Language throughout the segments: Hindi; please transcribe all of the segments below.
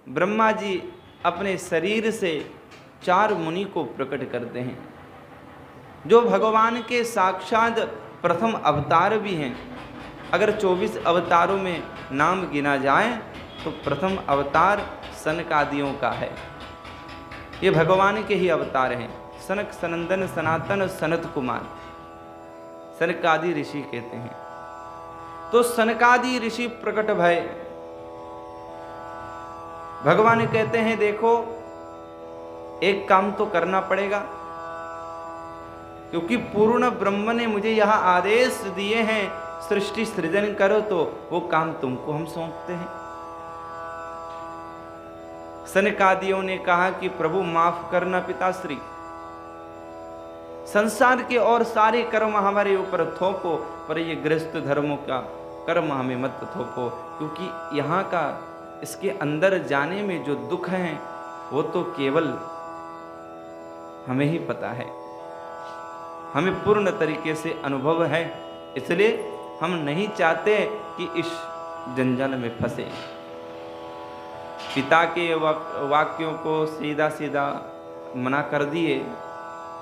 ब्रह्मा जी अपने शरीर से 4 मुनि को प्रकट करते हैं, जो भगवान के साक्षात प्रथम अवतार भी हैं। अगर 24 अवतारों में नाम गिना जाए तो प्रथम अवतार सनकादियों का है। ये भगवान के ही अवतार हैं। सनक, सनंदन, सनातन, सनत कुमार, सनकादि ऋषि कहते हैं। तो सनकादि ऋषि प्रकट भय। भगवान कहते हैं देखो, एक काम तो करना पड़ेगा, क्योंकि पूर्ण ब्रह्म ने मुझे यह आदेश दिए हैं सृष्टि सृजन करो, तो वो काम तुमको हम सौंपते हैं। सनकादियों ने कहा कि प्रभु माफ करना पिताश्री, संसार के और सारे कर्म हमारे ऊपर थोपो, पर ये गृहस्थ धर्मों का कर्म हमें मत थोपो, क्योंकि यहाँ का इसके अंदर जाने में जो दुख है वो तो केवल हमें ही पता है, हमें पूर्ण तरीके से अनुभव है। इसलिए हम नहीं चाहते कि इस जंजाल में फंसे। पिता के वाक्यों को सीधा सीधा मना कर दिए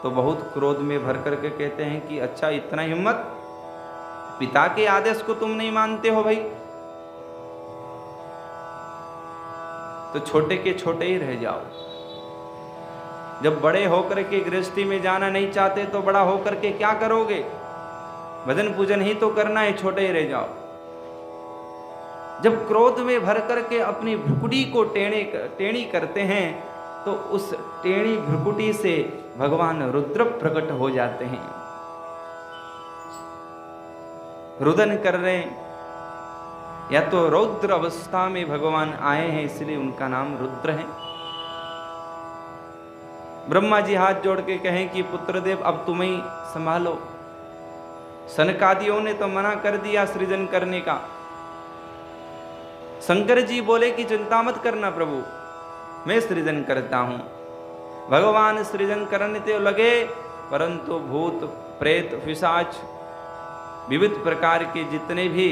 तो बहुत क्रोध में भर करके कहते हैं कि अच्छा, इतना हिम्मत, पिता के आदेश को तुम नहीं मानते हो भाई, तो छोटे के छोटे ही रह जाओ। जब बड़े होकर के गृहस्थी में जाना नहीं चाहते तो बड़ा होकर के क्या करोगे? भजन पूजन ही तो करना है, छोटे ही रह जाओ। जब क्रोध में भर करके अपनी भ्रुकुटी को टेढ़ी करते हैं तो उस टेढ़ी भ्रुकुटी से भगवान रुद्र प्रकट हो जाते हैं। रुदन कर रहे हैं, या तो रौद्र अवस्था में भगवान आए हैं, इसलिए उनका नाम रुद्र है। ब्रह्मा जी हाथ जोड़ के कहें कि पुत्रदेव अब तुम ही संभालो। सनकादियों ने तो मना कर दिया सृजन करने का। शंकर जी बोले कि चिंता मत करना प्रभु, मैं सृजन करता हूं। भगवान सृजन करने तो लगे, परंतु भूत प्रेत पिशाच विविध प्रकार के जितने भी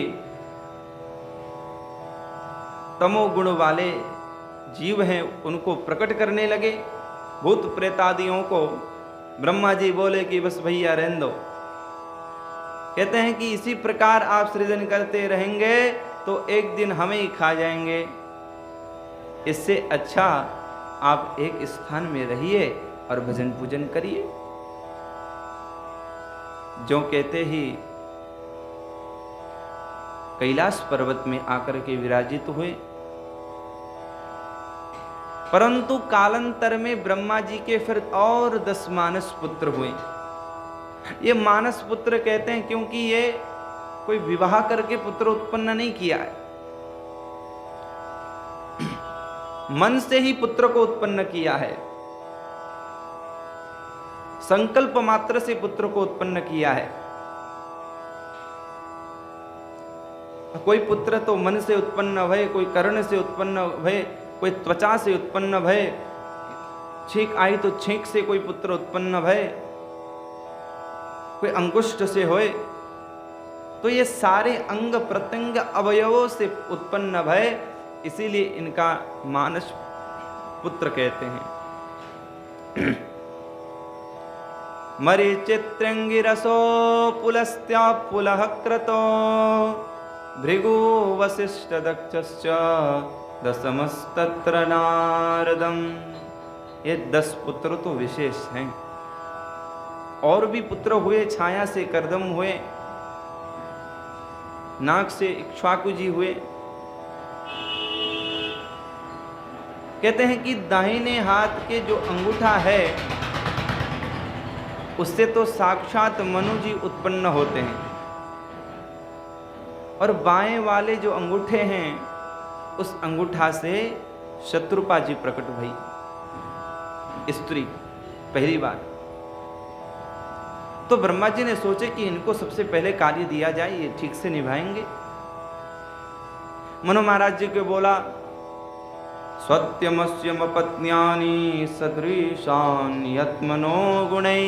तमोगुण वाले जीव हैं उनको प्रकट करने लगे। भूत प्रेतादियों को ब्रह्मा जी बोले कि बस भैया रहने दो। कहते हैं कि इसी प्रकार आप सृजन करते रहेंगे तो एक दिन हमें ही खा जाएंगे। इससे अच्छा आप एक स्थान में रहिए और भजन पूजन करिए। जो कहते ही कैलाश पर्वत में आकर के विराजित हुए। परंतु कालांतर में ब्रह्मा जी के फिर और 10 मानस पुत्र हुए। ये मानस पुत्र कहते हैं क्योंकि ये कोई विवाह करके पुत्र उत्पन्न नहीं किया है, मन से ही पुत्र को उत्पन्न किया है, संकल्प मात्र से पुत्र को उत्पन्न किया है। कोई पुत्र तो मन से उत्पन्न भय, कोई कर्ण से उत्पन्न भय, कोई त्वचा से उत्पन्न भय, छींक आई तो छींक से कोई पुत्र उत्पन्न भय, कोई अंगुष्ठ से होए। तो ये सारे अंग प्रत्यंग अवयवों से उत्पन्न भय, इसीलिए इनका मानस पुत्र कहते हैं। मरीचित्रंगिरसो पुलस्त्या पुलः क्रतो भृगु वसिष्ठ दक्षश्च दशमस्तत्र नारदम। ये 10 पुत्र तो विशेष हैं। और भी पुत्र हुए, छाया से कर्दम हुए, नाक से इक्ष्वाकु जी हुए। कहते हैं कि दाहिने हाथ के जो अंगूठा है उससे तो साक्षात मनु जी उत्पन्न होते हैं, और बाएं वाले जो अंगूठे हैं उस अंगूठा से शत्रुपा जी प्रकट भई, स्त्री पहली बार। तो ब्रह्मा जी ने सोचे कि इनको सबसे पहले कार्य दिया जाए, ये ठीक से निभाएंगे। मनु महाराज जी को बोला, सत्यमस्यम पत्न्यानि सदृशान यत्मनो गुणै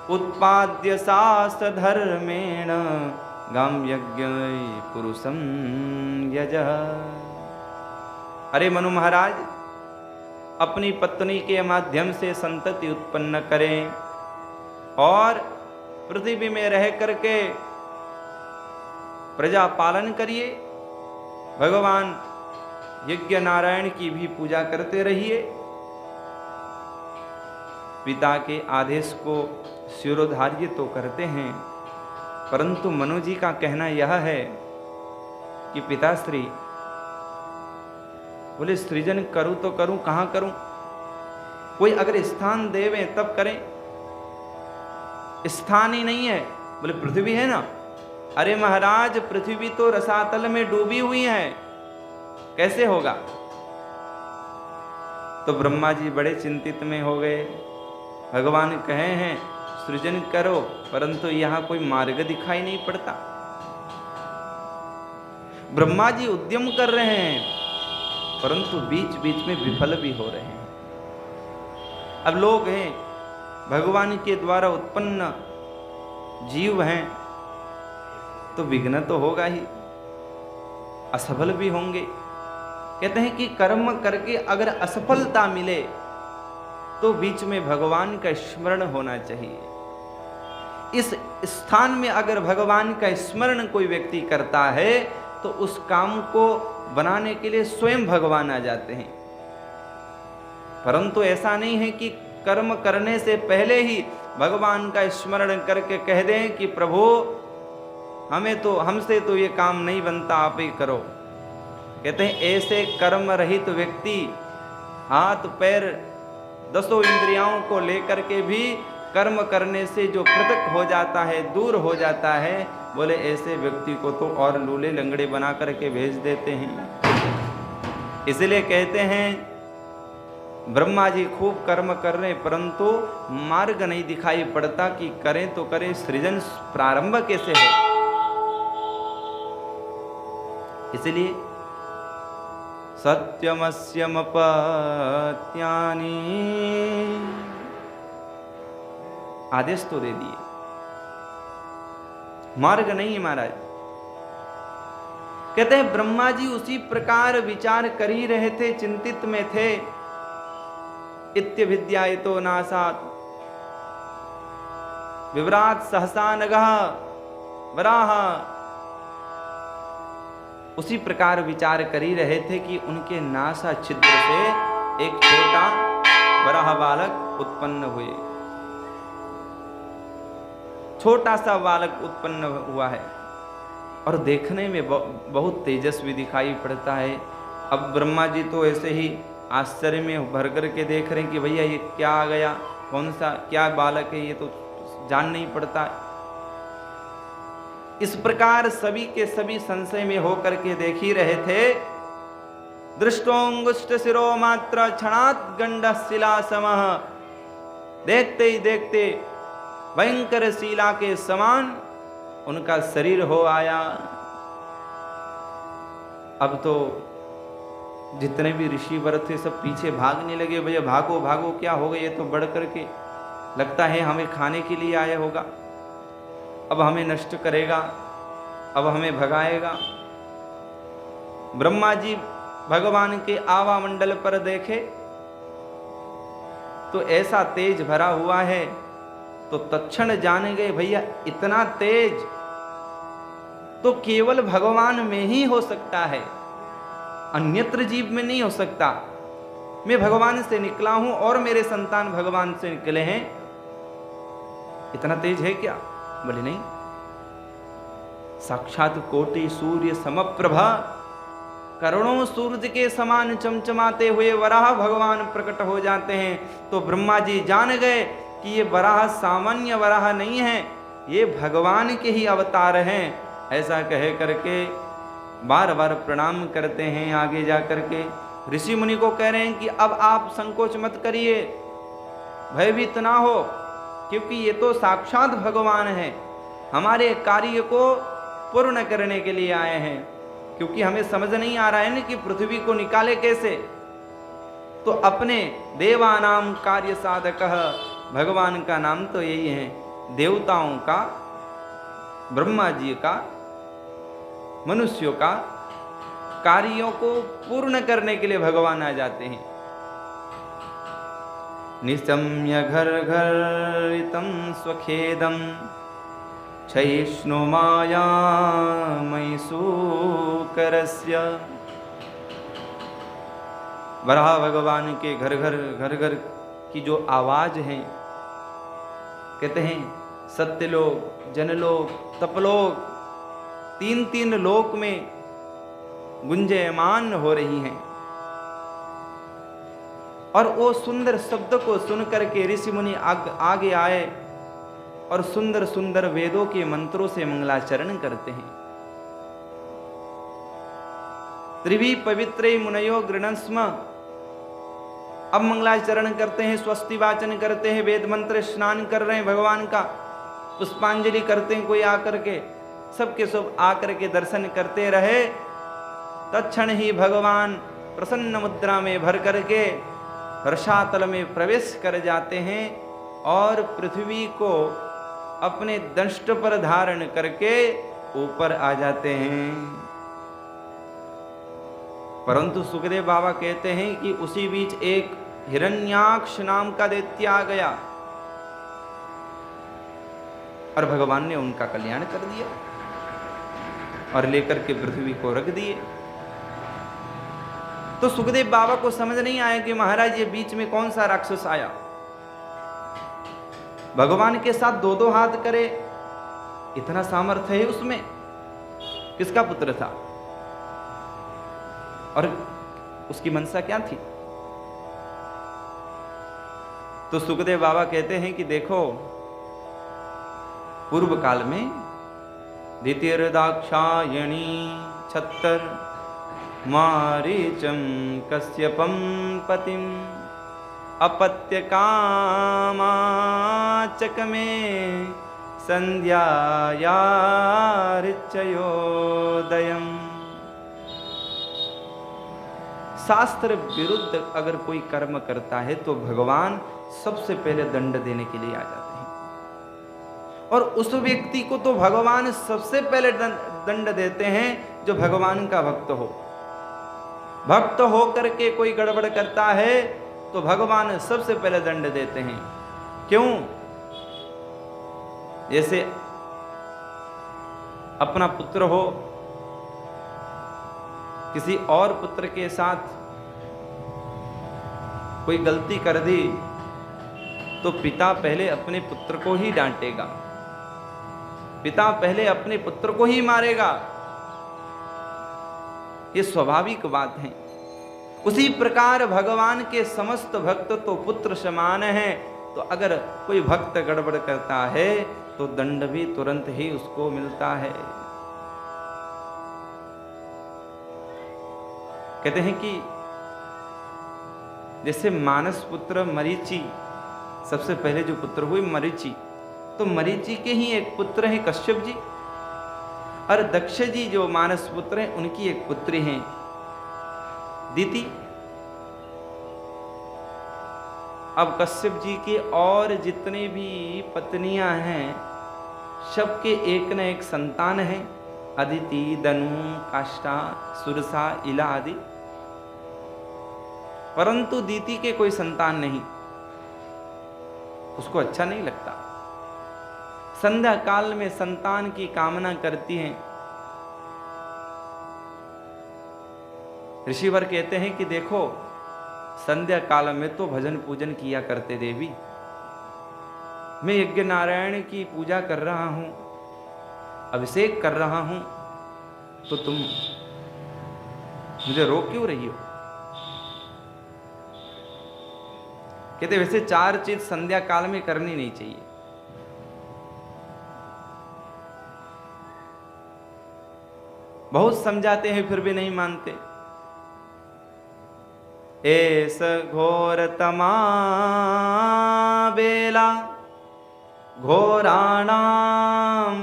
उत्पाद्य सा सधर्मेण गाम यज्ञ पुरुषम यजः। अरे मनु महाराज, अपनी पत्नी के माध्यम से संतति उत्पन्न करें और पृथ्वी में रह करके प्रजा पालन करिए, भगवान यज्ञ नारायण की भी पूजा करते रहिए। पिता के आदेश को शिरोधार्य तो करते हैं, परंतु मनु जी का कहना यह है कि पिताश्री बोले सृजन करूं तो करूं, कहां करूं? कोई अगर स्थान देवे तब करें, स्थान ही नहीं है। बोले पृथ्वी है ना। अरे महाराज, पृथ्वी तो रसातल में डूबी हुई है, कैसे होगा? तो ब्रह्मा जी बड़े चिंतित में हो गए। भगवान कहे हैं सृजन करो, परंतु यहां कोई मार्ग दिखाई नहीं पड़ता। ब्रह्मा जी उद्यम कर रहे हैं, परंतु बीच बीच में विफल भी हो रहे हैं। अब लोग हैं, भगवान के द्वारा उत्पन्न जीव हैं, तो विघ्न तो होगा ही, असफल भी होंगे। कहते हैं कि कर्म करके अगर असफलता मिले तो बीच में भगवान का स्मरण होना चाहिए। इस स्थान में अगर भगवान का स्मरण कोई व्यक्ति करता है तो उस काम को बनाने के लिए स्वयं भगवान आ जाते हैं। परंतु ऐसा नहीं है कि कर्म करने से पहले ही भगवान का स्मरण करके कह दें कि प्रभु हमसे तो ये काम नहीं बनता, आप ही करो। कहते हैं ऐसे कर्म रहित व्यक्ति हाथ पैर दसों इंद्रियों को लेकर के भी कर्म करने से जो पृथक हो जाता है, दूर हो जाता है, बोले ऐसे व्यक्ति को तो और लूले लंगड़े बना करके भेज देते हैं। इसलिए कहते हैं ब्रह्मा जी खूब कर्म कर रहे, परंतु मार्ग नहीं दिखाई पड़ता कि करें तो करें, सृजन प्रारंभ कैसे है। इसलिए सत्यमस्यमपत्यानि, आदेश तो दे दिए, मार्ग नहीं है महाराज। कहते हैं ब्रह्मा जी उसी प्रकार विचार कर ही रहे थे, चिंतित में थे। इत्यभिद्यायतो नासात् विव्रात सहसा नगः वराह, उसी प्रकार विचार कर ही रहे थे कि उनके नासा छिद्र से एक छोटा वराह बालक उत्पन्न हुए, छोटा सा बालक उत्पन्न हुआ है और देखने में बहुत तेजस्वी दिखाई पड़ता है। अब ब्रह्मा जी तो ऐसे ही आश्चर्य में भर कर के देख रहे हैं कि भैया ये क्या आ गया, कौन सा क्या बालक है, ये तो जान नहीं पड़ता। इस प्रकार सभी के सभी संशय में होकर के देख ही रहे थे। दृष्टोंगुष्ट शिरो मात्र क्षणात् गंड शिला समः, देखते ही देखते भयंकर शिला के समान उनका शरीर हो आया। अब तो जितने भी ऋषि वर थे सब पीछे भागने लगे, भैया भागो भागो, क्या हो गया, ये तो बढ़ करके लगता है हमें खाने के लिए आया होगा, अब हमें नष्ट करेगा, अब हमें भगाएगा। ब्रह्मा जी भगवान के आवा मंडल पर देखे तो ऐसा तेज भरा हुआ है, तो तत्क्षण जान गए भैया इतना तेज तो केवल भगवान में ही हो सकता है, अन्यत्र जीव में नहीं हो सकता। मैं भगवान से निकला हूं और मेरे संतान भगवान से निकले हैं, इतना तेज है क्या? बोले नहीं, साक्षात कोटि सूर्य समप्रभा, करोड़ों सूरज के समान चमचमाते हुए वराह भगवान प्रकट हो जाते हैं। तो ब्रह्मा जी जान गए कि ये वराह सामान्य वराह नहीं है, ये भगवान के ही अवतार हैं। ऐसा कह करके बार बार प्रणाम करते हैं। आगे जा करके ऋषि मुनि को कह रहे हैं कि अब आप संकोच मत करिए, भयभीत ना हो, क्योंकि ये तो साक्षात भगवान है, हमारे कार्य को पूर्ण करने के लिए आए हैं। क्योंकि हमें समझ नहीं आ रहा है ना कि पृथ्वी को निकाले कैसे, तो अपने देवानाम कार्य साधकः, भगवान का नाम तो यही है, देवताओं का, ब्रह्मा जी का, मनुष्यों का कार्यों को पूर्ण करने के लिए भगवान आ जाते हैं। निशम्य घर घरितं स्वखेदं क्षयिष्णु माया मैसूकरस्य। वराह भगवान के घर घर की जो आवाज है, कहते हैं सत्यलोक, जनलोक, तपलोक, तीन लोक में गुंजयमान हो रही हैं। और वो सुंदर शब्द को सुन करके ऋषि मुनि आगे आए और सुंदर सुंदर वेदों के मंत्रों से मंगलाचरण करते हैं। त्रिवी पवित्रे मुनयो गृणस्म। अब मंगलाचरण करते हैं, स्वस्ति वाचन करते हैं, वेद मंत्र स्नान कर रहे हैं भगवान का, पुष्पांजलि करते हैं। कोई आकर के सबके सब आकर के दर्शन करते रहे। तत्क्षण ही भगवान प्रसन्न मुद्रा में भर करके रसातल में प्रवेश कर जाते हैं और पृथ्वी को अपने दंष्ट पर धारण करके ऊपर आ जाते हैं। परंतु सुखदेव बाबा कहते हैं कि उसी बीच एक हिरण्याक्ष नाम का दैत्य आ गया और भगवान ने उनका कल्याण कर दिया और लेकर के पृथ्वी को रख दिए। तो सुखदेव बाबा को समझ नहीं आया कि महाराज ये बीच में कौन सा राक्षस आया। भगवान के साथ दो हाथ करे, इतना सामर्थ्य है उसमें। किसका पुत्र था और उसकी मनसा क्या थी? तो सुखदेव बाबा कहते हैं कि देखो, पूर्व काल में द्वितीय दाक्षायणी छत्तर मारीचम कश्यपम पतिम अपत्य कामाचक में संध्यायारिचयोदयम। शास्त्र विरुद्ध अगर कोई कर्म करता है तो भगवान सबसे पहले दंड देने के लिए आ जाते हैं, और उस व्यक्ति को तो भगवान सबसे पहले दंड देते हैं जो भगवान का भक्त हो। भक्त हो करके कोई गड़बड़ करता है तो भगवान सबसे पहले दंड देते हैं। क्यों? जैसे अपना पुत्र हो, किसी और पुत्र के साथ कोई गलती कर दी तो पिता पहले अपने पुत्र को ही डांटेगा, पिता पहले अपने पुत्र को ही मारेगा। ये स्वाभाविक बात है। उसी प्रकार भगवान के समस्त भक्त तो पुत्र समान हैं, तो अगर कोई भक्त गड़बड़ करता है तो दंड भी तुरंत ही उसको मिलता है। कहते हैं कि जैसे मानस पुत्र मरीचि, सबसे पहले जो पुत्र हुए मरीचि, तो मरीचि के ही एक पुत्र हैं कश्यप जी, और दक्ष जी जो मानस पुत्र हैं उनकी एक पुत्री हैं दीति। अब कश्यप जी के और जितने भी पत्नियां हैं सबके एक न एक संतान है, अदिति, दनु, काष्ठा, सुरसा, इला आदि। परंतु दीति के कोई संतान नहीं, उसको अच्छा नहीं लगता। संध्या काल में संतान की कामना करती हैं। ऋषिवर कहते हैं कि देखो, संध्या काल में तो भजन पूजन किया करते देवी, मैं यज्ञ नारायण की पूजा कर रहा हूं, अभिषेक कर रहा हूं, तो तुम मुझे रोक क्यों रही हो? कहते वैसे 4 चीज संध्या काल में करनी नहीं चाहिए। बहुत समझाते हैं फिर भी नहीं मानते। एस घोर तमा बेला घोराणाम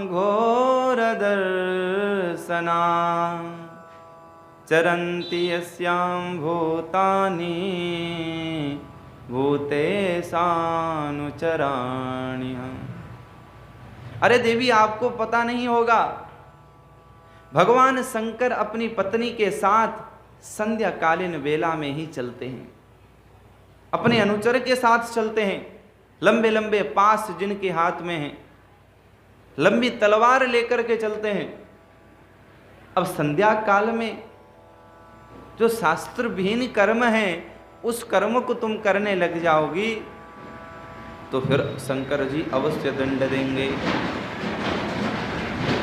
घोर दर्शना चरन्ति यस्यां भूतानि भूतेशानुचराणि। अरे देवी, आपको पता नहीं होगा, भगवान शंकर अपनी पत्नी के साथ संध्याकालीन वेला में ही चलते हैं, अपने अनुचर के साथ चलते हैं, लंबे लंबे पास जिनके हाथ में हैं, लंबी तलवार लेकर के चलते हैं। अब संध्या काल में जो शास्त्र विहीन कर्म है उस कर्म को तुम करने लग जाओगी तो फिर शंकर जी अवश्य दंड देंगे।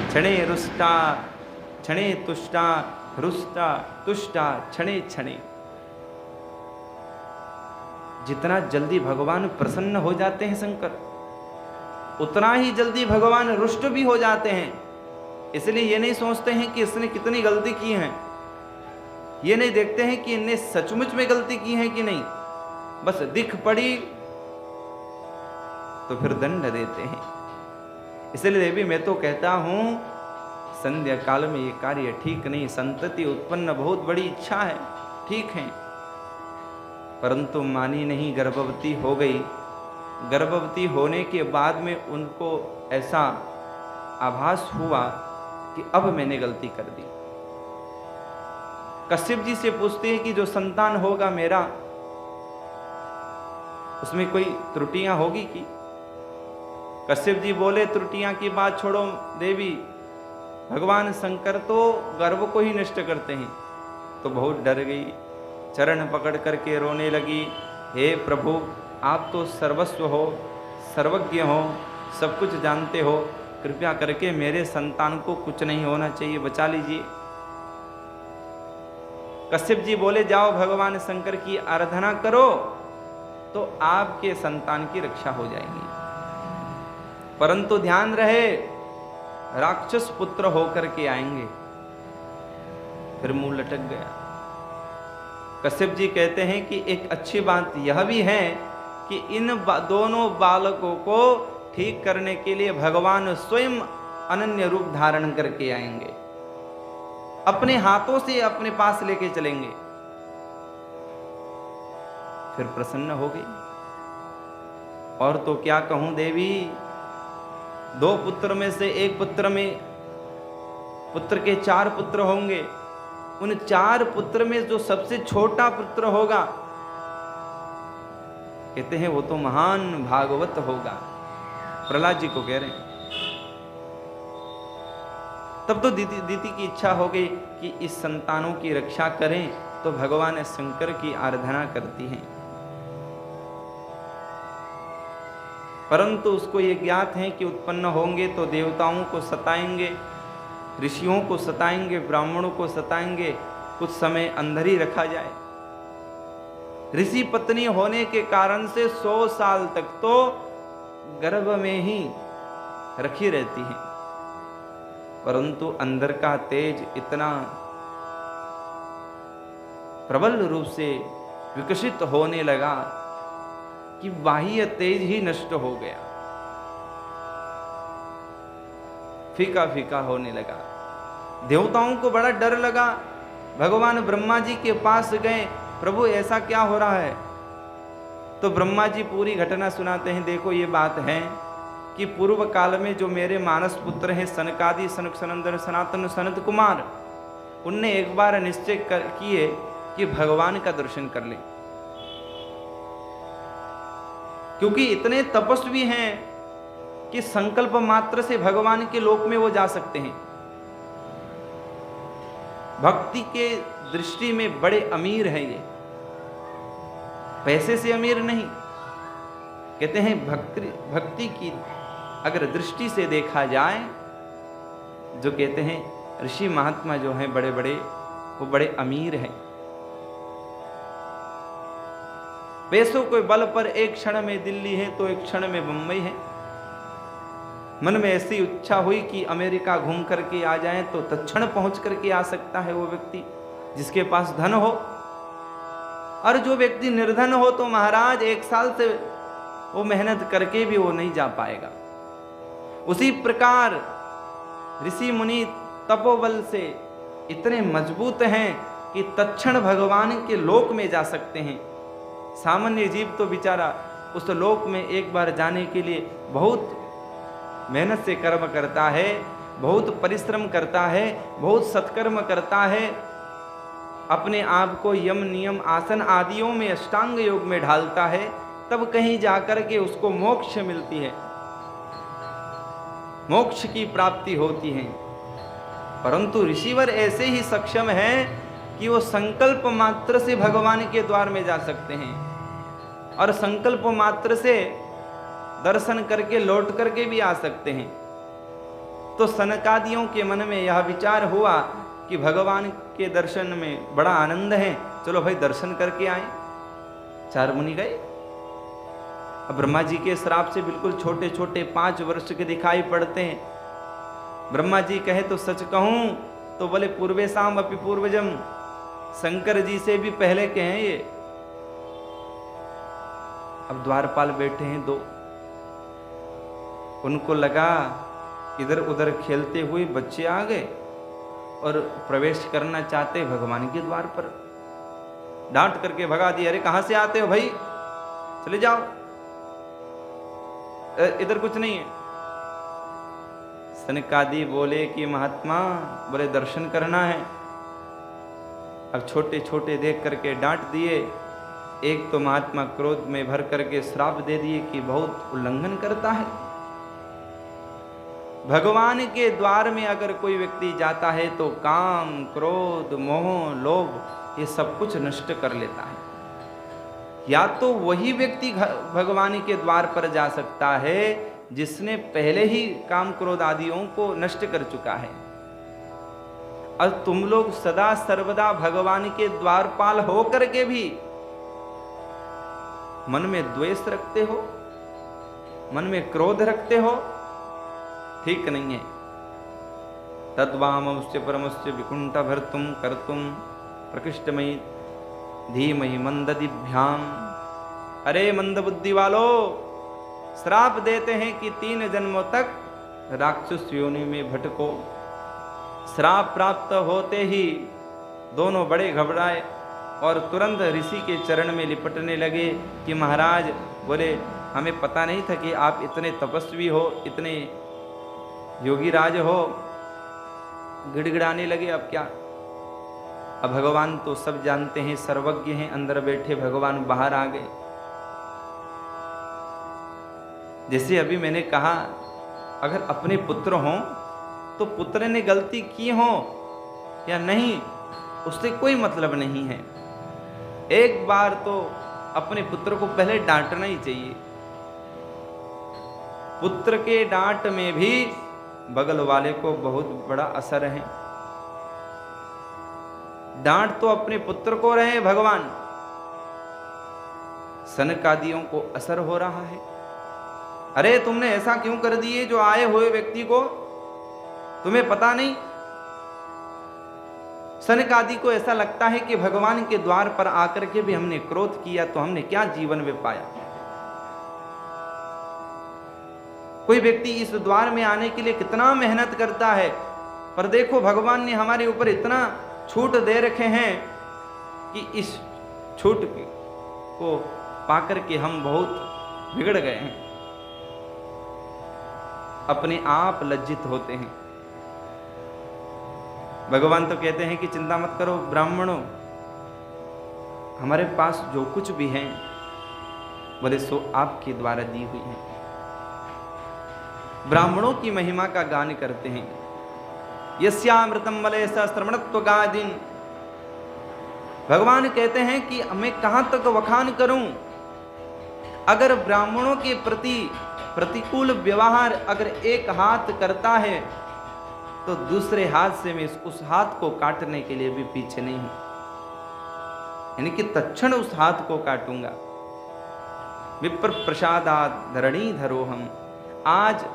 क्षणे रुष्टा क्षणे तुष्टा रुष्टा तुष्टा क्षणे क्षणे। जितना जल्दी भगवान प्रसन्न हो जाते हैं शंकर, उतना ही जल्दी भगवान रुष्ट भी हो जाते हैं। इसलिए ये नहीं सोचते हैं कि इसने कितनी गलती की है, ये नहीं देखते हैं कि इनने सचमुच में गलती की है कि नहीं, बस दिख पड़ी तो फिर दंड देते हैं। इसलिए देवी मैं तो कहता हूं संध्या काल में ये कार्य ठीक नहीं। संतति उत्पन्न बहुत बड़ी इच्छा है, ठीक है, परंतु मानी नहीं, गर्भवती हो गई। गर्भवती होने के बाद में उनको ऐसा आभास हुआ कि अब मैंने गलती कर दी। कश्यप जी से पूछते हैं कि जो संतान होगा मेरा, उसमें कोई त्रुटियां होगी कि? कश्यप जी बोले त्रुटियां की बात छोड़ो देवी, भगवान शंकर तो गर्भ को ही नष्ट करते हैं। तो बहुत डर गई, चरण पकड़ करके रोने लगी, हे प्रभु आप तो सर्वस्व हो, सर्वज्ञ हो, सब कुछ जानते हो, कृपया करके मेरे संतान को कुछ नहीं होना चाहिए, बचा लीजिए। कश्यप जी बोले जाओ भगवान शंकर की आराधना करो तो आपके संतान की रक्षा हो जाएगी, परंतु ध्यान रहे राक्षस पुत्र होकर के आएंगे। फिर मुंह लटक गया। कश्यप जी कहते हैं कि एक अच्छी बात यह भी है कि इन दोनों बालकों को ठीक करने के लिए भगवान स्वयं अनन्य रूप धारण करके आएंगे, अपने हाथों से अपने पास लेके चलेंगे। फिर प्रसन्न हो गई। और तो क्या कहूं देवी, 2 पुत्र में से एक पुत्र में, पुत्र के 4 पुत्र होंगे, उन 4 पुत्र में जो सबसे छोटा पुत्र होगा, कहते हैं वो तो महान भागवत होगा। प्रहलाद जी को कह रहे हैं। तब तो दीति की इच्छा हो गई कि इस संतानों की रक्षा करें, तो भगवान शंकर की आराधना करती हैं। परंतु उसको ये ज्ञात है कि उत्पन्न होंगे तो देवताओं को सताएंगे, ऋषियों को सताएंगे, ब्राह्मणों को सताएंगे, कुछ समय अंदर ही रखा जाए। ऋषि पत्नी होने के कारण से 100 साल तक तो गर्भ में ही रखी रहती है, परंतु अंदर का तेज इतना प्रबल रूप से विकसित होने लगा कि बाह्य तेज ही नष्ट हो गया, फीका फीका होने लगा। देवताओं को बड़ा डर लगा, भगवान ब्रह्मा जी के पास गए, प्रभु ऐसा क्या हो रहा है? तो ब्रह्मा जी पूरी घटना सुनाते हैं। देखो ये बात है कि पूर्व काल में जो मेरे मानस पुत्र हैं सनकादि, सनक सनंदन, सनातन, सनत कुमार, उनने एक बार निश्चय किए कि भगवान का दर्शन कर लें, क्योंकि इतने तपस्वी हैं कि संकल्प मात्र से भगवान के लोक में वो जा सकते हैं। भक्ति के दृष्टि में बड़े अमीर हैं ये, पैसे से अमीर नहीं। कहते हैं भक्ति की अगर दृष्टि से देखा जाए, जो कहते हैं ऋषि महात्मा जो हैं बड़े बड़े, वो बड़े अमीर हैं। पैसों के बल पर एक क्षण में दिल्ली है तो एक क्षण में बंबई है। मन में ऐसी इच्छा हुई कि अमेरिका घूम करके आ जाए तो तत्क्षण पहुंच करके आ सकता है वो व्यक्ति जिसके पास धन हो, और जो व्यक्ति निर्धन हो तो महाराज 1 साल से वो मेहनत करके भी वो नहीं जा पाएगा। उसी प्रकार ऋषि मुनि तपोबल से इतने मजबूत हैं कि तत्क्षण भगवान के लोक में जा सकते हैं। सामान्य जीव तो बेचारा उस लोक में एक बार जाने के लिए बहुत मेहनत से कर्म करता है, बहुत परिश्रम करता है, बहुत सत्कर्म करता है, अपने आप को यम नियम आसन आदियों में अष्टांग योग में ढालता है, तब कहीं जाकर के उसको मोक्ष मिलती है, मोक्ष की प्राप्ति होती है। परंतु ऋषिवर ऐसे ही सक्षम है कि वो संकल्प मात्र से भगवान के द्वार में जा सकते हैं और संकल्प मात्र से दर्शन करके लौट करके भी आ सकते हैं। तो सनकादियों के मन में यह विचार हुआ कि भगवान के दर्शन में बड़ा आनंद है, चलो भाई दर्शन करके आए। 4 मुनि गए। अब ब्रह्मा जी के श्राप से बिल्कुल छोटे छोटे 5 वर्ष के दिखाई पड़ते हैं। ब्रह्मा जी कहे तो सच कहूं तो बोले पूर्वे शाम अपि पूर्वजम, शंकर जी से भी पहले के हैं ये। अब द्वारपाल बैठे हैं 2, उनको लगा इधर उधर खेलते हुए बच्चे आ गए और प्रवेश करना चाहते भगवान के द्वार पर। डांट करके भगा दिया, अरे कहां से आते हो भाई, चले जाओ, इधर कुछ नहीं है। सनकादि बोले कि महात्मा, बोले दर्शन करना है। अब छोटे छोटे देख करके डांट दिए। एक तो महात्मा क्रोध में भर करके श्राप दे दिए कि बहुत उल्लंघन करता है। भगवान के द्वार में अगर कोई व्यक्ति जाता है तो काम, क्रोध, मोह, लोभ ये सब कुछ नष्ट कर लेता है। या तो वही व्यक्ति भगवान के द्वार पर जा सकता है जिसने पहले ही काम, क्रोध आदियों को नष्ट कर चुका है। और तुम लोग सदा सर्वदा भगवान के द्वारपाल हो करके भी मन में द्वेष रखते हो, मन में क्रोध रखते हो, ठीक नहीं है। तद्वामस्य परमस्य विकुंठ भर्तुम कर्तुम प्रकृष्टमयी धीमहि मंददिभ्याम। अरे मंद बुद्धि वालो, श्राप देते हैं कि 3 जन्मों तक राक्षस योनि में भटको। श्राप प्राप्त होते ही दोनों बड़े घबराए और तुरंत ऋषि के चरण में लिपटने लगे कि महाराज, बोले हमें पता नहीं था कि आप इतने तपस्वी हो, इतने योगी राज हो। गिड़गिड़ाने लगे। अब क्या, अब भगवान तो सब जानते हैं, सर्वज्ञ हैं। अंदर बैठे भगवान बाहर आ गए। जैसे अभी मैंने कहा, अगर अपने पुत्र हों तो पुत्र ने गलती की हो या नहीं उससे कोई मतलब नहीं है। एक बार तो अपने पुत्र को पहले डांटना ही चाहिए। पुत्र के डांट में भी बगल वाले को बहुत बड़ा असर है। डांट तो अपने पुत्र को रहे भगवान, सनकादियों को असर हो रहा है। अरे तुमने ऐसा क्यों कर दिए, जो आए हुए व्यक्ति को तुम्हें पता नहीं। सनकादि को ऐसा लगता है कि भगवान के द्वार पर आकर के भी हमने क्रोध किया तो हमने क्या जीवन में पाया। कोई व्यक्ति इस द्वार में आने के लिए कितना मेहनत करता है, पर देखो भगवान ने हमारे ऊपर इतना छूट दे रखे हैं कि इस छूट को पाकर के हम बहुत बिगड़ गए हैं, अपने आप लज्जित होते हैं। भगवान तो कहते हैं कि चिंता मत करो ब्राह्मणों, हमारे पास जो कुछ भी है बोले सो आपके द्वारा दी हुई है। ब्राह्मणों की महिमा का गान करते हैं। यस्यामृतम मलय श्रवणत्व गादिन। भगवान कहते हैं कि मैं कहां तक वखान करूं। अगर ब्राह्मणों के प्रति प्रतिकूल व्यवहार अगर एक हाथ करता है तो दूसरे हाथ से मैं उस हाथ को काटने के लिए भी पीछे नहीं हूं, यानी कि तत्क्षण उस हाथ को काटूंगा। विप्र प्रसादात धरणी धरो हम। आज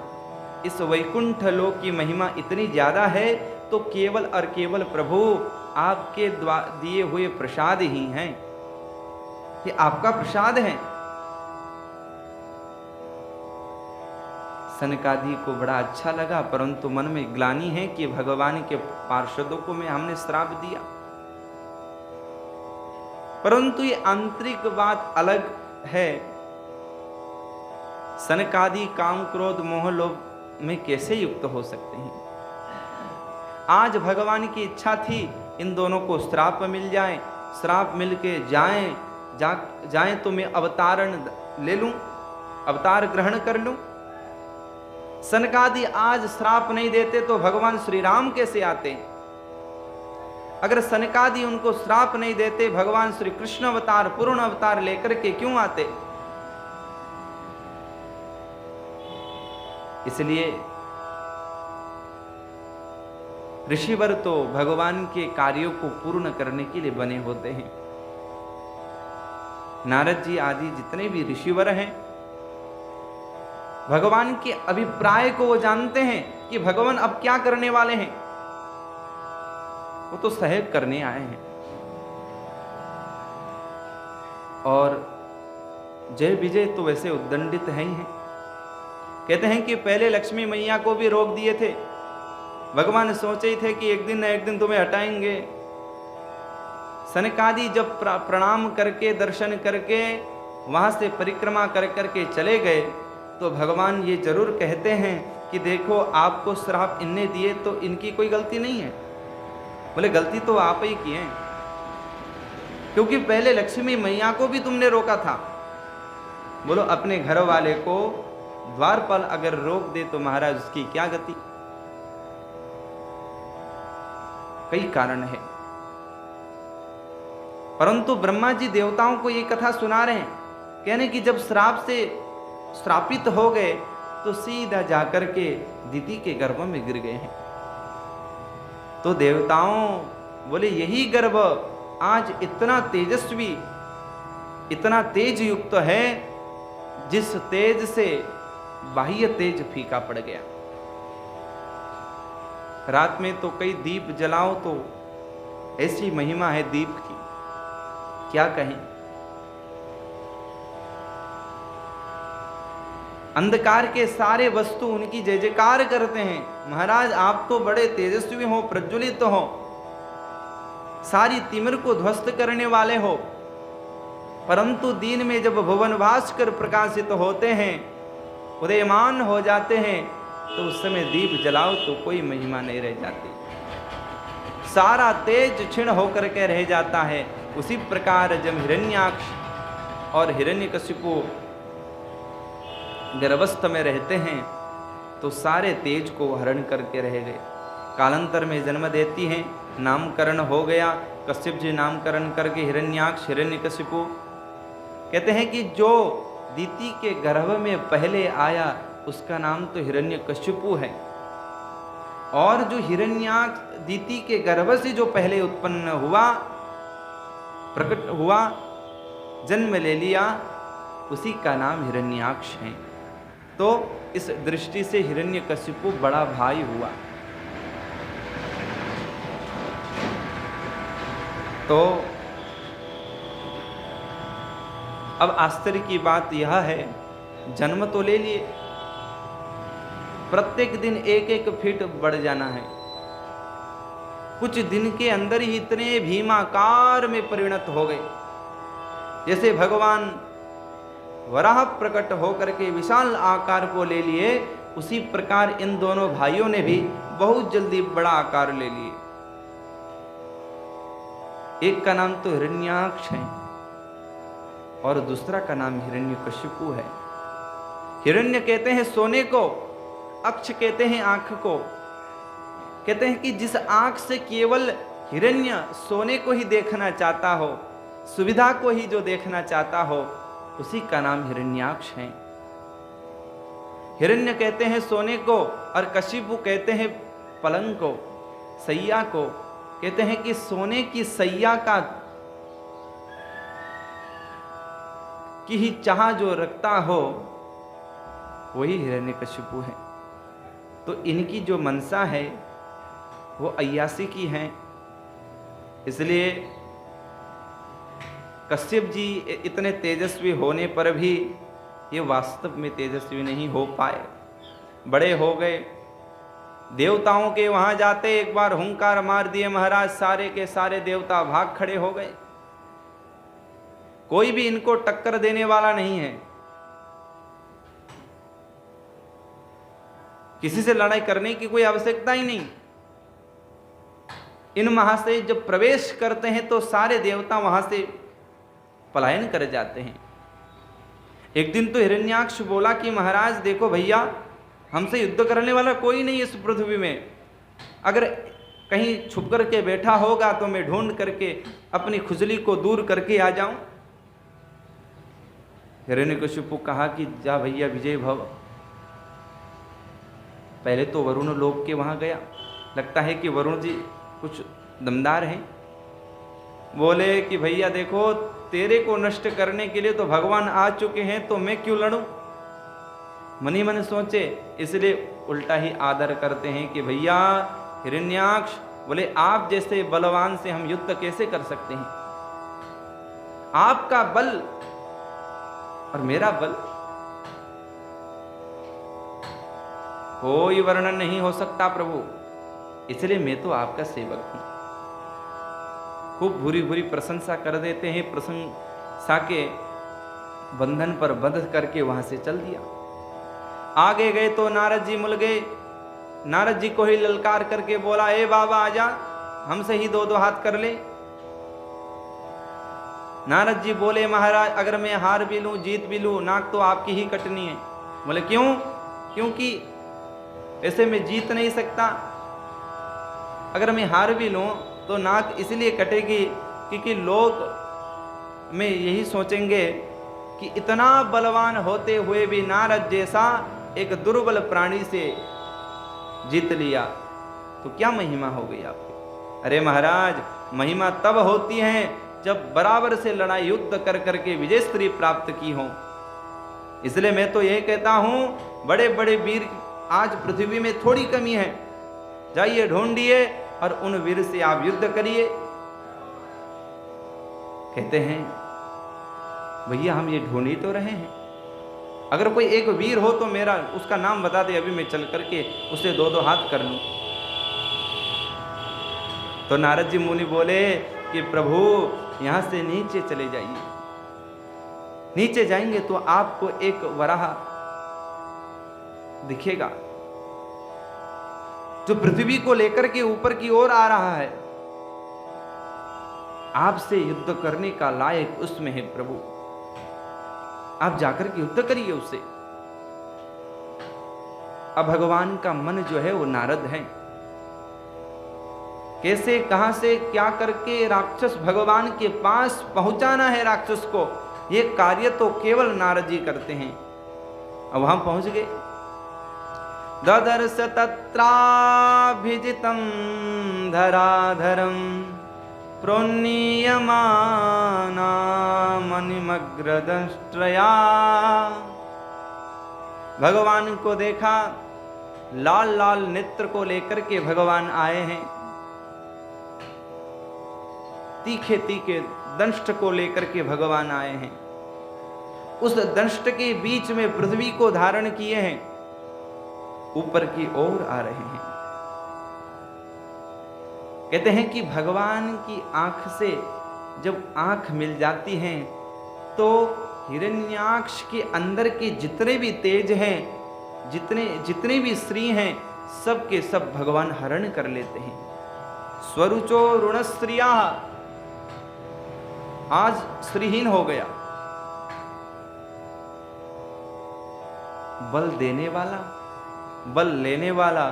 इस वैकुंठ लोक की महिमा इतनी ज्यादा है तो केवल और केवल प्रभु आपके दिए हुए प्रसाद ही हैं। ये आपका प्रसाद है। सनकादि को बड़ा अच्छा लगा, परंतु मन में ग्लानि है कि भगवान के पार्षदों को हमने श्राप दिया। परंतु ये आंतरिक बात अलग है। सनकादि काम, क्रोध, मोह, लोभ में कैसे युक्त हो सकते हैं। आज भगवान की इच्छा थी इन दोनों को श्राप मिल जाए, श्राप मिल के जाएं तो मैं अवतारण ले लूं, अवतार ग्रहण कर लूं। सनकादि आज श्राप नहीं देते तो भगवान श्री राम कैसे आते? अगर सनकादि उनको श्राप नहीं देते, भगवान श्री कृष्ण अवतार पूर्ण अवतार लेकर के क्यों आते? इसलिए ऋषिवर तो भगवान के कार्यों को पूर्ण करने के लिए बने होते हैं। नारद जी आदि जितने भी ऋषिवर हैं, भगवान के अभिप्राय को वो जानते हैं कि भगवान अब क्या करने वाले हैं। वो तो सहयोग करने आए हैं। और जय विजय तो वैसे उद्दंडित है ही हैं। कहते हैं कि पहले लक्ष्मी मैया को भी रोक दिए थे। भगवान सोचे ही थे कि एक दिन न एक दिन तुम्हें हटाएंगे। सनकादि जब प्रणाम करके दर्शन करके वहां से परिक्रमा कर करके चले गए तो भगवान ये जरूर कहते हैं कि देखो आपको श्राप इनने दिए तो इनकी कोई गलती नहीं है। बोले गलती तो आप ही की है, क्योंकि पहले लक्ष्मी मैया को भी तुमने रोका था। बोलो अपने घर वाले को द्वारपाल अगर रोक दे तो महाराज उसकी क्या गति? कई कारण है, परंतु ब्रह्मा जी देवताओं को ये कथा सुना रहे हैं। कहने कि जब श्राप से श्रापित हो गए तो सीधा जाकर के दिति के गर्भ में गिर गए हैं। तो देवताओं बोले यही गर्भ आज इतना तेजस्वी, इतना तेज युक्त है जिस तेज से बाह्य तेज फीका पड़ गया। रात में तो कई दीप जलाओ तो ऐसी महिमा है दीप की, क्या कहें। अंधकार के सारे वस्तु उनकी जय जयकार करते हैं। महाराज आप तो बड़े तेजस्वी हो, प्रज्वलित हो, सारी तिमिर को ध्वस्त करने वाले हो। परंतु दिन में जब भुवन भास्कर प्रकाशित होते हैं, उदयमान हो जाते हैं, तो उस समय दीप जलाओ तो कोई महिमा नहीं रह जाती, सारा तेज क्षीण होकर के रह जाता है। उसी प्रकार जब हिरण्याक्ष और हिरण्यकशिपु गर्भस्थ में रहते हैं तो सारे तेज को हरण करके रह गए। कालांतर में जन्म देती हैं, नामकरण हो गया, कश्यप जी नामकरण करके हिरण्याक्ष हिरण्यकशिपु। कहते हैं कि जो दिति के गर्भ में पहले आया उसका नाम तो हिरण्यकशिपु है, और जो हिरण्याक्ष दिति के गर्भ से जो पहले उत्पन्न हुआ, प्रकट हुआ, जन्म ले लिया, उसी का नाम हिरण्याक्ष है। तो इस दृष्टि से हिरण्यकशिपु बड़ा भाई हुआ। तो अब आश्चर्य की बात यह है, जन्म तो ले लिए, प्रत्येक दिन एक एक फीट बढ़ जाना है। कुछ दिन के अंदर ही इतने भीमाकार में परिणत हो गए। जैसे भगवान वराह प्रकट होकर के विशाल आकार को ले लिए, उसी प्रकार इन दोनों भाइयों ने भी बहुत जल्दी बड़ा आकार ले लिए। एक का नाम तो हिरण्याक्ष है और दूसरा का नाम हिरण्यकशिपु है। हिरण्य कहते हैं सोने को, अक्ष कहते हैं आंख को। कहते हैं कि जिस आंख से केवल हिरण्य सोने को ही देखना चाहता हो, सुविधा को ही जो देखना चाहता हो, उसी का नाम हिरण्याक्ष है। हिरण्य कहते हैं सोने को और कशिपु कहते हैं पलंग को, सैया को। कहते हैं कि सोने की सैया का की ही चाह जो रखता हो वही हिरण्यकशिपु है। तो इनकी जो मनसा है वो अय्यासी की है। इसलिए कश्यप जी इतने तेजस्वी होने पर भी ये वास्तव में तेजस्वी नहीं हो पाए, बड़े हो गए। देवताओं के वहां जाते एक बार हुंकार मार दिए महाराज, सारे के सारे देवता भाग खड़े हो गए। कोई भी इनको टक्कर देने वाला नहीं है, किसी से लड़ाई करने की कोई आवश्यकता ही नहीं। इन वहाँ से जब प्रवेश करते हैं तो सारे देवता वहाँ से पलायन कर जाते हैं। एक दिन तो हिरण्याक्ष बोला कि महाराज देखो भैया, हमसे युद्ध करने वाला कोई नहीं इस पृथ्वी में, अगर कहीं छुप करके बैठा होगा तो मैं ढूंढ करके अपनी खुजली को दूर करके आ जाऊं। हिरण्यकशिपु कहा कि जा भैया विजय भव। पहले तो वरुण लोक के वहां गया, लगता है कि वरुण जी कुछ दमदार हैं। बोले कि भैया देखो, तेरे को नष्ट करने के लिए तो भगवान आ चुके हैं, तो मैं क्यों लड़ूं। मनी मन सोचे, इसलिए उल्टा ही आदर करते हैं कि भैया हिरण्याक्ष, बोले आप जैसे बलवान से हम युद्ध कैसे कर सकते हैं। आपका बल और मेरा बल कोई वर्णन नहीं हो सकता प्रभु, इसलिए मैं तो आपका सेवक हूं। खूब भूरी भूरी प्रशंसा कर देते हैं। प्रशंसा के बंधन पर बंध करके वहां से चल दिया। आगे गए तो नारद जी मिल गए। नारद जी को ही ललकार करके बोला, ए बाबा आजा, हमसे ही दो दो हाथ कर ले। नारद जी बोले, महाराज अगर मैं हार भी लूं जीत भी लूं, नाक तो आपकी ही कटनी है। बोले क्यों? क्योंकि ऐसे मैं जीत नहीं सकता। अगर मैं हार भी लूं तो नाक इसलिए कटेगी क्योंकि लोग में यही सोचेंगे कि इतना बलवान होते हुए भी नारद जैसा एक दुर्बल प्राणी से जीत लिया, तो क्या महिमा हो गई आपकी। अरे महाराज, महिमा तब होती है जब बराबर से लड़ाई युद्ध कर करके विजय श्री प्राप्त की हो। इसलिए मैं तो यही कहता हूं, बड़े बड़े वीर आज पृथ्वी में थोड़ी कमी है। जाइए ढूंढिए और उन वीर से आप युद्ध करिए। कहते हैं भैया हम ये ढूंढ ही तो रहे हैं, अगर कोई एक वीर हो तो मेरा उसका नाम बता दे, अभी मैं चल करके उसे दो दो हाथ कर लूं। तो नारद जी मुनि बोले कि प्रभु यहां से नीचे चले जाइए। नीचे जाएंगे तो आपको एक वराह दिखेगा जो पृथ्वी को लेकर के ऊपर की ओर आ रहा है। आपसे युद्ध करने का लायक उसमें है प्रभु, आप जाकर के युद्ध करिए उससे। अब भगवान का मन जो है वो नारद है। कैसे कहां से क्या करके राक्षस भगवान के पास पहुंचाना है राक्षस को, ये कार्य तो केवल नारद जी करते हैं। अब वहां पहुंच गए। ददर्श तत्राभिजितं धराधरं प्रोन्नीयमाना मणिमग्रदंष्ट्रया। भगवान को देखा, लाल लाल नेत्र को लेकर के भगवान आए हैं। तीखे तीखे दंष्ट को लेकर के भगवान आए हैं। उस दंष्ट के बीच में पृथ्वी को धारण किए हैं, ऊपर की ओर आ रहे हैं। कहते हैं कि भगवान की आंख से जब आंख मिल जाती है तो हिरण्याक्ष के अंदर के जितने भी तेज हैं, जितने भी श्री हैं, सब के सब भगवान हरण कर लेते हैं। स्वरुचो ऋणश्रिया, आज श्रीहीन हो गया। बल देने वाला, बल लेने वाला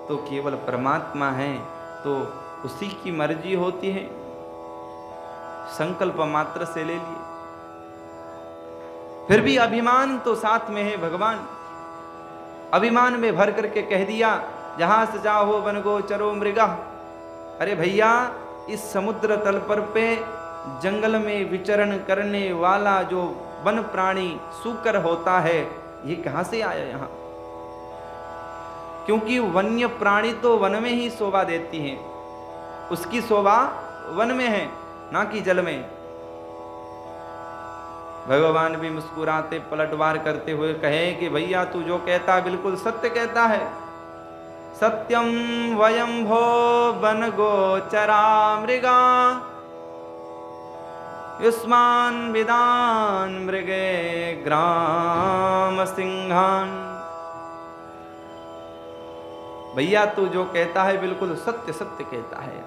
तो केवल परमात्मा है, तो उसी की मर्जी होती है। संकल्प मात्र से ले लिए, फिर भी अभिमान तो साथ में है भगवान। अभिमान में भर करके कह दिया, जहां से जाओ वन गो चरो मृगा। अरे भैया, इस समुद्र तल पर पे जंगल में विचरण करने वाला जो वन प्राणी सूकर होता है, ये कहां से आया यहां? क्योंकि वन्य प्राणी तो वन में ही शोभा देती हैं, उसकी शोभा वन में है, ना कि जल में। भगवान भी मुस्कुराते पलटवार करते हुए कहे कि भैया तू जो कहता बिल्कुल सत्य कहता है। सत्यम वयं भो वन गोचरा मृगा युष्मान विदान मृगे ग्राम सिंहान। भैया तू जो कहता है बिल्कुल सत्य सत्य कहता है।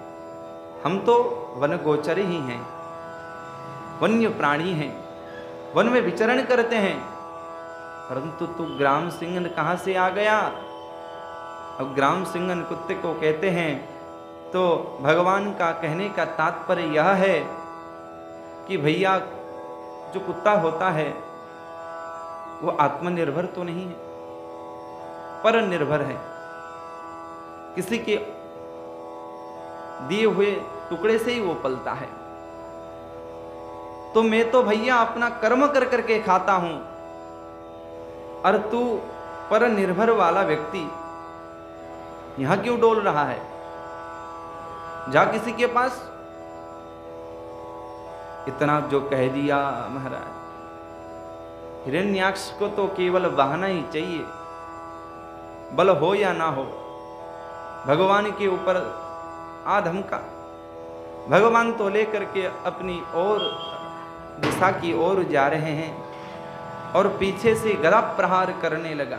हम तो वन गोचर ही हैं, वन्य प्राणी हैं, वन में विचरण करते हैं, परंतु तू ग्राम सिंहन कहाँ से आ गया? अब ग्राम सिंहन कुत्ते को कहते हैं, तो भगवान का कहने का तात्पर्य यह है कि भैया जो कुत्ता होता है वो आत्मनिर्भर तो नहीं है, पर निर्भर है, किसी के दिए हुए टुकड़े से ही वो पलता है। तो मैं तो भैया अपना कर्म कर करके खाता हूं, और तू पर निर्भर वाला व्यक्ति यहां क्यों डोल रहा है? जा किसी के पास। इतना जो कह दिया महाराज, हिरण्याक्ष को तो केवल बहाना ही चाहिए, बल हो या ना हो, भगवान के ऊपर आधम का। भगवान तो लेकर के अपनी ओर दिशा की ओर जा रहे हैं और पीछे से गदा प्रहार करने लगा।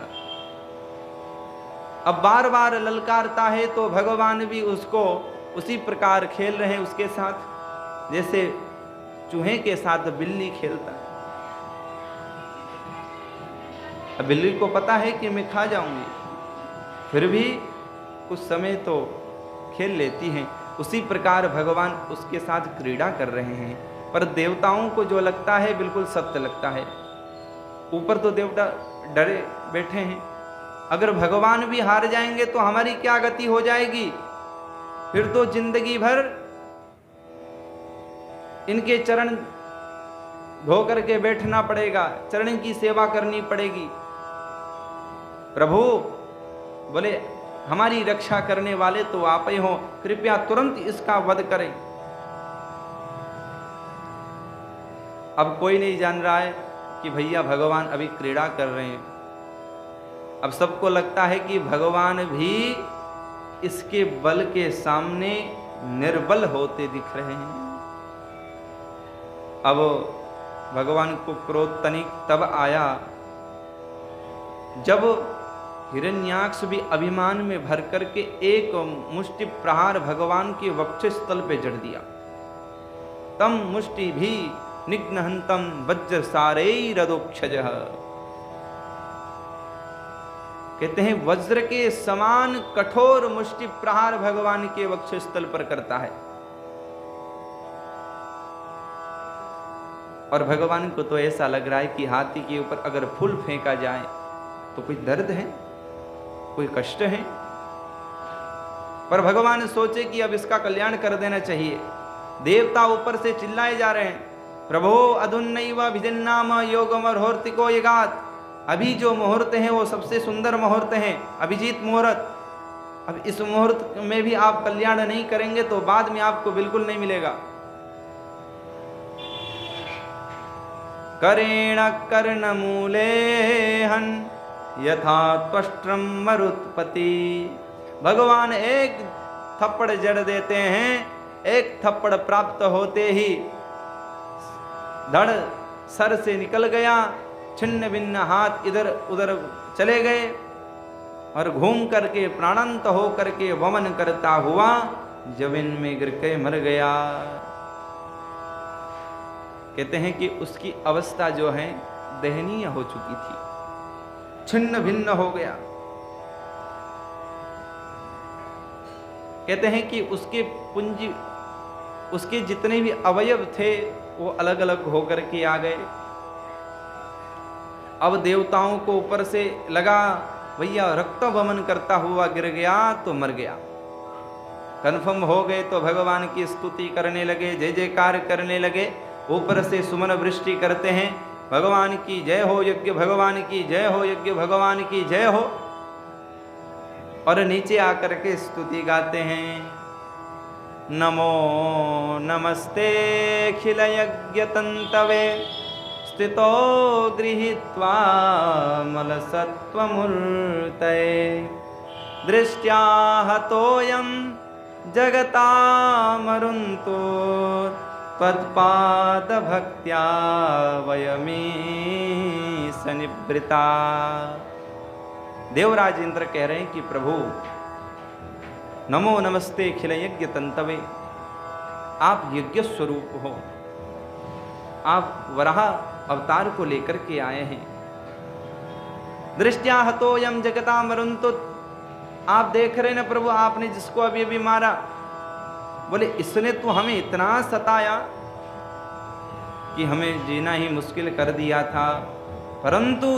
अब बार बार ललकारता है तो भगवान भी उसको उसी प्रकार खेल रहे हैं उसके साथ, जैसे चूहे के साथ बिल्ली खेलता है। अब बिल्ली को पता है कि मैं खा जाऊंगी, फिर भी कुछ समय तो खेल लेती हैं। उसी प्रकार भगवान उसके साथ क्रीड़ा कर रहे हैं, पर देवताओं को जो लगता है बिल्कुल सत्य लगता है। ऊपर तो देवता डरे बैठे हैं, अगर भगवान भी हार जाएंगे तो हमारी क्या गति हो जाएगी? फिर तो जिंदगी भर इनके चरण धो करके बैठना पड़ेगा, चरण की सेवा करनी पड़ेगी। प्रभु बोले, हमारी रक्षा करने वाले तो आप ही हो, कृपया तुरंत इसका वध करें। अब कोई नहीं जान रहा है कि भैया भगवान अभी क्रीड़ा कर रहे हैं। अब सबको लगता है कि भगवान भी इसके बल के सामने निर्बल होते दिख रहे हैं। अब भगवान को क्रोध तनिक तब आया जब हिरण्याक्ष भी अभिमान में भर करके एक मुष्टि प्रहार भगवान के वक्षस्थल पे जड़ दिया। तम मुष्टि भी निघ्नहंतम वज्र सारैरदोक्षजः। कहते हैं वज्र के समान कठोर मुष्टि प्रहार भगवान के वक्षस्थल पर करता है। और भगवान को तो ऐसा लग रहा है कि हाथी के ऊपर अगर फूल फेंका जाए तो कोई दर्द है, कोई कष्ट है, पर भगवान सोचे कि अब इसका कल्याण कर देना चाहिए। देवता ऊपर से चिल्लाए जा रहे हैं, प्रभो अधुन्नैव भिजन्नाम योगमर्होर्तिको यगात्। अभी जो मुहूर्त हैं वो सबसे सुंदर मुहूर्त हैं, अभिजीत मुहूर्त। अब इस मुहूर्त में भी आप कल्याण नहीं करेंगे तो बाद में आपको बिल्कुल नहीं मिलेगा। करेण कर्णमूले हन यथा त्वष्ट्रम मरुत्पति। भगवान एक थप्पड़ जड़ देते हैं, एक थप्पड़ प्राप्त होते ही धड़ सर से निकल गया, छिन्न भिन्न हाथ इधर उधर चले गए और घूम करके प्राणांत हो करके वमन करता हुआ जमीन में गिर के मर गया। कहते हैं कि उसकी अवस्था जो है दयनीय हो चुकी थी, छिन्न भिन्न हो गया। कहते हैं कि उसके पुंजी, उसके जितने भी अवयव थे वो अलग अलग होकर के आ गए। अब देवताओं को ऊपर से लगा भैया रक्त वमन करता हुआ गिर गया तो मर गया। कन्फर्म हो गए तो भगवान की स्तुति करने लगे, जय जयकार करने लगे, ऊपर से सुमन वृष्टि करते हैं, भगवान की जय हो, यज्ञ भगवान की जय हो, यज्ञ भगवान की जय हो। और नीचे आकर के स्तुति गाते हैं, नमो नमस्ते खिल यज्ञ तंतवे स्थितो गृहीत्वा मलसत्वमूर्तये दृष्ट्या हतोऽयं जगतामरुन्तो त्वत्पाद भक्त्या वयमीश निवृता। देवराज इंद्र कह रहे हैं कि प्रभु नमो नमस्ते खिल यज्ञ तंतवे, आप यज्ञ स्वरूप हो, आप वराह अवतार को लेकर के आए हैं। दृष्टया हतोयम जगता मरुंतु, आप देख रहे ना प्रभु, आपने जिसको अभी अभी मारा, बोले इसने तो हमें इतना सताया कि हमें जीना ही मुश्किल कर दिया था, परंतु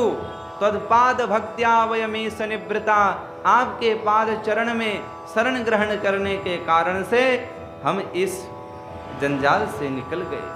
तत्पाद भक्त्या वयमेष निवृता, आपके पाद चरण में शरण ग्रहण करने के कारण से हम इस जंजाल से निकल गए।